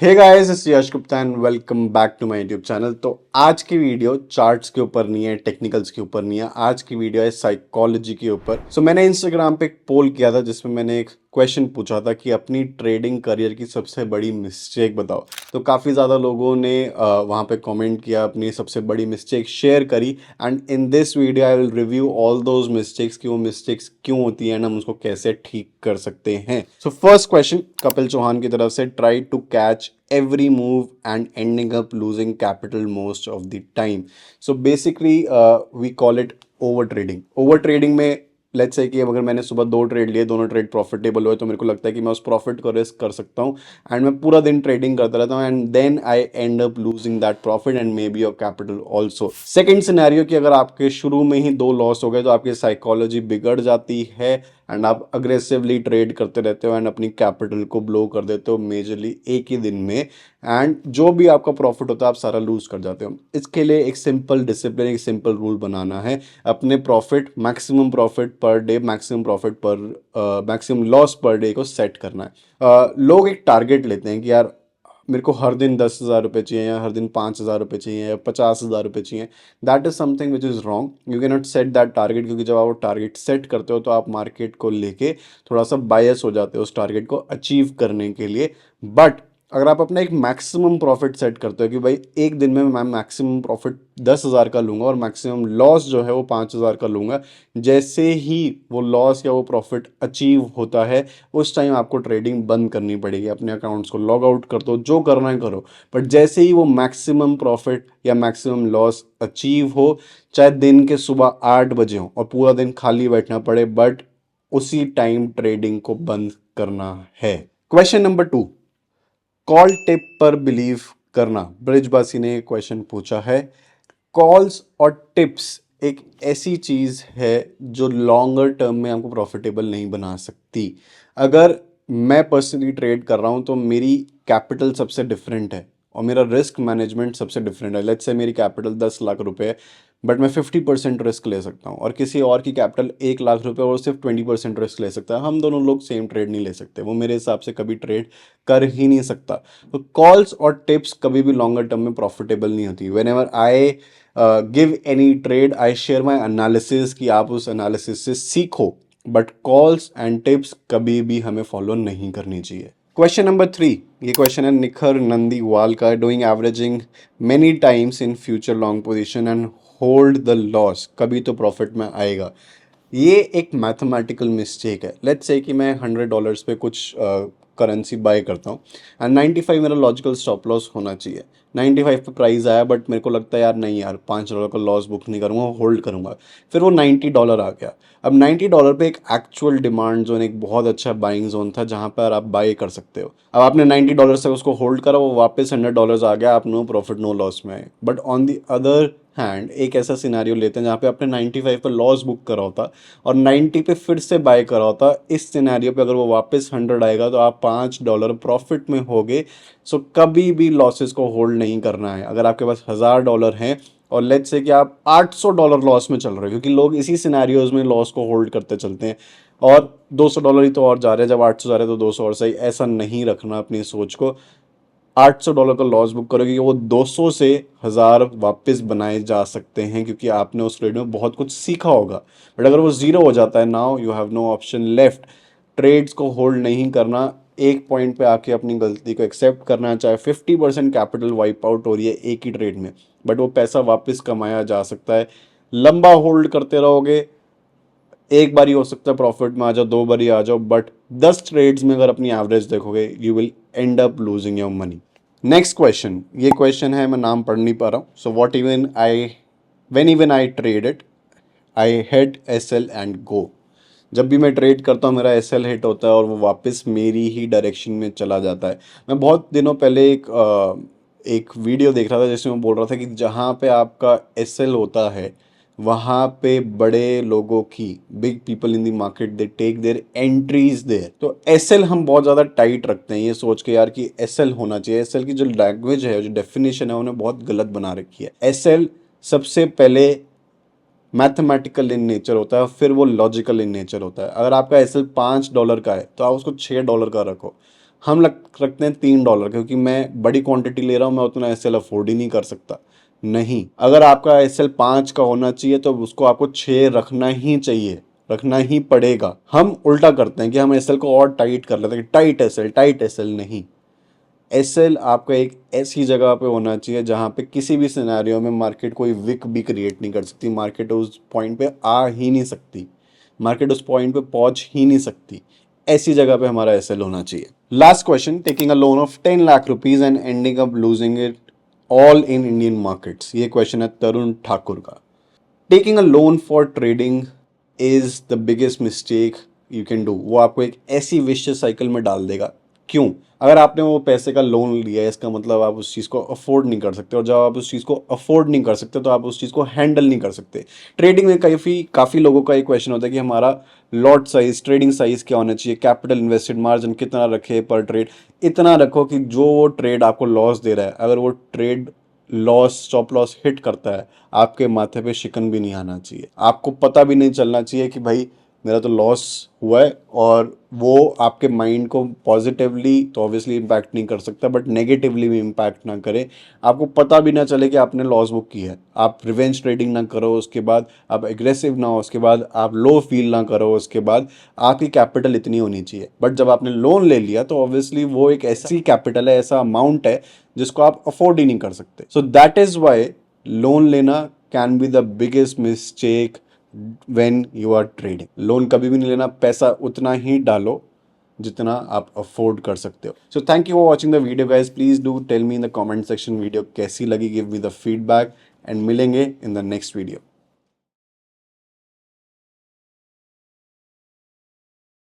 Hey guys, it's Yash Gupta and welcome back to my YouTube channel. तो आज की video charts के ऊपर नहीं है, टेक्निकल्स के ऊपर नहीं है। आज की वीडियो है साइकोलॉजी के ऊपर। मैंने इंस्टाग्राम पे एक पोल किया था जिसमें मैंने एक क्वेश्चन पूछा था कि अपनी ट्रेडिंग करियर की सबसे बड़ी मिस्टेक बताओ। तो काफ़ी ज़्यादा लोगों ने वहाँ पे कमेंट किया, अपनी सबसे बड़ी मिस्टेक शेयर करी। And in this video I will review all those mistakes कि वो मिस्टेक्स क्यों होती है एंड हम उसको कैसे ठीक कर सकते हैं। So first question Kapil Chauhan की तरफ से, try to catch every move and ending up losing capital most of the time. So basically we call it over trading. Over trading में लेट्स से कि अगर मैंने सुबह 2 ट्रेड लिए, दोनों ट्रेड प्रॉफिटेबल हुए, तो मेरे को लगता है कि मैं उस प्रॉफिट को रिस्क कर सकता हूँ एंड मैं पूरा दिन ट्रेडिंग करता रहता हूँ and then I end up losing that profit and maybe your capital also. Second scenario कि अगर आपके शुरू में ही 2 लॉस हो गए तो आपकी साइकोलॉजी बिगड़ जाती है एंड आप अग्रेसिवली ट्रेड करते रहते हो एंड अपनी कैपिटल को ब्लो कर देते हो मेजरली एक ही दिन में एंड जो भी आपका प्रॉफिट होता है आप सारा लूज कर जाते हो। इसके लिए एक सिंपल डिसिप्लिन, एक सिंपल रूल बनाना है। अपने profit, maximum profit per day, maximum profit पर मैक्सिमम लॉस पर डे को सेट करना है। लोग एक टारगेट लेते हैं कि यार मेरे को हर दिन 10,000 रुपये चाहिए या हर दिन 5,000 रुपये चाहिए या 50,000 रुपये चाहिए। That is something which is wrong. You can not set that target, क्योंकि जब आप वो टारगेट सेट करते हो तो आप मार्केट को लेके थोड़ा सा बायस हो जाते हो उस टारगेट को अचीव करने के लिए। बट अगर आप अपना एक मैक्सिमम प्रॉफिट सेट करते हो कि भाई एक दिन में मैं मैक्सिमम प्रॉफिट 10,000 का लूंगा और मैक्सिमम लॉस जो है वो 5,000 का लूंगा, जैसे ही वो लॉस या वो प्रॉफिट अचीव होता है उस टाइम आपको ट्रेडिंग बंद करनी पड़ेगी। अपने अकाउंट्स को लॉग आउट कर दो, जो करना है करो, बट जैसे ही वो मैक्सिमम प्रॉफिट या मैक्सिमम लॉस अचीव हो, चाहे दिन के सुबह 8 बजे हो और पूरा दिन खाली बैठना पड़े, बट उसी टाइम ट्रेडिंग को बंद करना है। क्वेश्चन नंबर 2, कॉल टिप पर बिलीव करना। ब्रिजबासी ने क्वेश्चन पूछा है। कॉल्स और टिप्स एक ऐसी चीज है जो लॉन्गर टर्म में आपको प्रॉफिटेबल नहीं बना सकती। अगर मैं पर्सनली ट्रेड कर रहा हूं तो मेरी कैपिटल सबसे डिफरेंट है और मेरा रिस्क मैनेजमेंट सबसे डिफरेंट है। लेट्स से मेरी कैपिटल 10 लाख रुपए है, बट मैं 50% रिस्क ले सकता हूँ और किसी और की कैपिटल 1 लाख रुपए और सिर्फ 20% रिस्क ले सकता है। हम दोनों लोग सेम ट्रेड नहीं ले सकते, वो मेरे हिसाब से कभी ट्रेड कर ही नहीं सकता। तो कॉल्स और टिप्स कभी भी लॉन्गर टर्म में प्रॉफिटेबल नहीं होती। When ever I give any trade I share my analysis कि आप उस एनालिसिस से सीखो, बट कॉल्स एंड टिप्स कभी भी हमें फॉलो नहीं करनी चाहिए। क्वेश्चन नंबर 3, ये क्वेश्चन है निखर नंदीवाल का। Doing averaging many times in future long position and hold the loss, कभी तो प्रॉफिट में आएगा। ये एक मैथमेटिकल मिस्टेक है। लेट्स से कि मैं $100 पे कुछ करेंसी बाय करता हूँ एंड 95 मेरा लॉजिकल स्टॉप लॉस होना चाहिए। 95 पे प्राइस आया, बट मेरे को लगता है यार नहीं यार, $5 का लॉस बुक नहीं करूँगा, होल्ड करूँगा। फिर वो $90 आ गया। अब $90 पे एक एक्चुअल डिमांड जोन, एक बहुत अच्छा बाइंग जोन था जहाँ पर आप बाय कर सकते हो। अब आपने $90 से उसको होल्ड करा, वो वापस $100 आ गया, आप नो प्रॉफिट नो लॉस में आए। But on the other hand एक ऐसा सिनारियो लेते हैं जहाँ पे आपने 95 पे लॉस बुक करा होता और 90 पे फिर से बाय करा होता। इस सिनेरियो पे अगर वो वापस 100 आएगा तो आप $5 प्रॉफिट में होगे। सो कभी भी लॉसेस को होल्ड नहीं करना है। अगर आपके पास $1,000 हैं और लेट्स से कि आप $800 लॉस में चल रहे हो, क्योंकि लोग इसी सिनेरियोज में लॉस को होल्ड करते चलते हैं और $200 ही तो और जा रहे हैं, जब 800 जा रहे हैं तो 200 और सही। ऐसा नहीं रखना अपनी सोच को। $800 का लॉस बुक करोगे कि वो 200 से 1,000 वापस बनाए जा सकते हैं, क्योंकि आपने उस ट्रेड में बहुत कुछ सीखा होगा। बट अगर वो जीरो हो जाता है, now you have no option left. Trades को होल्ड नहीं करना, एक पॉइंट पे आके अपनी गलती को एक्सेप्ट करना। चाहे 50% कैपिटल वाइप आउट हो रही है एक ही ट्रेड में, बट वो पैसा वापस कमाया जा सकता है। लंबा होल्ड करते रहोगे, एक बार ही हो सकता है प्रॉफिट में आ जाओ, 2 बार ही आ जाओ, बट 10 ट्रेड्स में अगर अपनी एवरेज देखोगे you will and up losing your money. Next question, ये क्वेश्चन है, मैं नाम पढ़ नहीं पा रहा हूँ। So what even I when even I trade it I head S L and go. जब भी मैं ट्रेड करता हूँ मेरा एस एल हिट होता है और वो वापस मेरी ही डायरेक्शन में चला जाता है। मैं बहुत दिनों पहले एक वीडियो देख रहा था जिसमें मैं बोल रहा था कि जहाँ पे आपका एस एल होता है वहाँ पे बड़े लोगों की, big people in the market, they take their entries there. तो एस एल हम बहुत ज़्यादा टाइट रखते हैं ये सोच के यार कि एस एल होना चाहिए। एस एल की जो लैंग्वेज है, जो डेफिनेशन है, उन्हें बहुत गलत बना रखी है। एस एल सबसे पहले मैथमेटिकल इन नेचर होता है, फिर वो लॉजिकल इन नेचर होता है। अगर आपका एस एल $5 का है तो आप उसको $6 का रखो। हम रखते हैं $3 क्योंकि मैं बड़ी क्वांटिटी ले रहा हूँ, मैं उतना एस एल अफोर्ड ही नहीं कर सकता। नहीं, अगर आपका एस एल 5 का होना चाहिए तो उसको आपको 6 रखना ही चाहिए, रखना ही पड़ेगा। हम उल्टा करते हैं कि हम एस एल को और टाइट कर लेते हैं कि टाइट एस एल नहीं। एस एल आपका एक ऐसी जगह पे होना चाहिए जहाँ पे किसी भी सिनेरियो में मार्केट कोई विक भी क्रिएट नहीं कर सकती, मार्केट उस पॉइंट पे आ ही नहीं सकती, मार्केट उस पॉइंट पे पहुंच ही नहीं सकती। ऐसी जगह पे हमारा एस एल होना चाहिए। Last question, taking a loan of 10 lakh rupees and ending up losing it all in Indian markets. ये क्वेश्चन है तरुण ठाकुर का। Taking a loan for trading is the biggest mistake you can do. वो आपको एक ऐसी vicious cycle में डाल देगा। क्यों? अगर आपने वो पैसे का लोन लिया है, इसका मतलब आप उस चीज़ को अफोर्ड नहीं कर सकते, और जब आप उस चीज़ को अफोर्ड नहीं कर सकते तो आप उस चीज़ को हैंडल नहीं कर सकते। ट्रेडिंग में काफ़ी लोगों का एक क्वेश्चन होता है कि हमारा लॉट साइज, ट्रेडिंग साइज क्या होना चाहिए, कैपिटल इन्वेस्टेड, मार्जिन कितना रखे पर ट्रेड। इतना रखो कि जो वो ट्रेड आपको लॉस दे रहा है, अगर वो trade loss, stop loss hit करता है, आपके माथे पे शिकन भी नहीं आना चाहिए। आपको पता भी नहीं चलना चाहिए कि भाई मेरा तो लॉस हुआ है, और वो आपके माइंड को पॉजिटिवली तो ऑब्वियसली इम्पैक्ट नहीं कर सकता, बट नेगेटिवली भी इम्पैक्ट ना करे। आपको पता भी ना चले कि आपने लॉस बुक की है। आप रिवेंज ट्रेडिंग ना करो, उसके बाद आप एग्रेसिव ना हो, उसके बाद आप लो फील ना करो, उसके बाद आपकी कैपिटल इतनी होनी चाहिए। बट जब आपने लोन ले लिया तो ऑब्वियसली वो एक ऐसी कैपिटल है, ऐसा अमाउंट है जिसको आप अफोर्ड ही नहीं कर सकते। So that is why loan लेना can be the biggest mistake when you are trading. Loan कभी भी नहीं लेना, पैसा उतना ही डालो जितना आप अफोर्ड कर सकते हो। So thank you for watching the video guys. Please do tell me in the comment section video कैसी लगी, give me the feedback, and मिलेंगे इन द नेक्स्ट वीडियो।